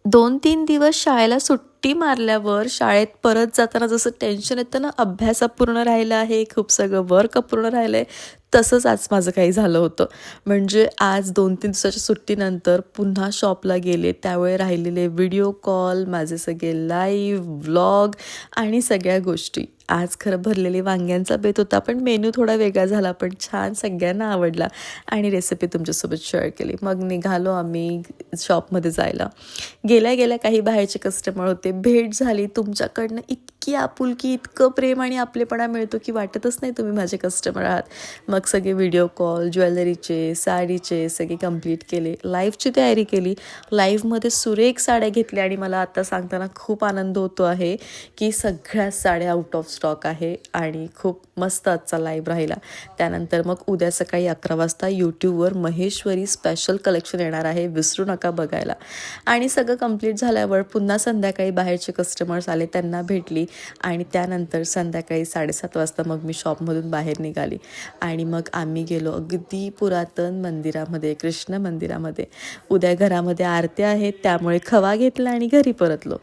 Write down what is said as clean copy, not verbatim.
2-3 दिवस शाळेला सुट्टी मारल्यावर शाळेत परत जाताना जसं टेन्शन येतं ना, अभ्यास अपूर्ण राहिला आहे, खूप सगळं वर्क अपूर्ण राहिलं आहे, तसंच आज माझं काही झालं होतं. म्हणजे आज 2-3 दिवसाच्या सुट्टीनंतर पुन्हा शॉपला गेले. त्यावेळी राहिलेले व्हिडिओ कॉल, माझे सगळे लाईव्ह, व्लॉग आणि सगळ्या गोष्टी. आज खरं भरलेली वांग्यांचा बेत होता, पण मेनू थोडा वेगळा झाला, पण छान सगळ्यांना आवडला आणि रेसिपी तुमच्यासोबत शेअर केली. मग निघालो आम्ही शॉपमध्ये जायला. गेल्या गेल्या काही बाहेरचे कस्टमर होते, भेट झाली. तुमच्याकडनं इतकी आपुलकी, इतकं प्रेम आणि आपलेपणा मिळतो की वाटतच नाही तुम्ही माझे कस्टमर आहात. मग सगळे व्हिडिओ कॉल, ज्वेलरीचे, साडीचे सगळे कंप्लीट केले. लाईव्हची तयारी केली. लाईव्हमध्ये सुरेख साड्या घेतल्या आणि मला आता सांगताना खूप आनंद होतो आहे की सगळ्याच साड्या आउट ऑफ स्टॉक आहे आणि खूप मस्त आजचा लाईव्ह राहिला. त्यानंतर मग उद्या सकाळी 11 वाजता यूट्यूबवर महेश्वरी स्पेशल कलेक्शन येणार आहे, विसरू नका बघायला. आणि सगळं कंप्लीट झाल्यावर पुन्हा संध्याकाळी बाहेरचे कस्टमर्स आले, त्यांना भेटली आणि त्यानंतर संध्याकाळी 7:30 वाजता मग मी शॉपमधून बाहेर निघाली आणि मग आम्ही गेलो अगदी पुरातन मंदिरामध्ये, कृष्ण मंदिरामध्ये. उद्या घरामध्ये आरत्या आहेत, त्यामुळे खवा घेतला आणि घरी परतलो.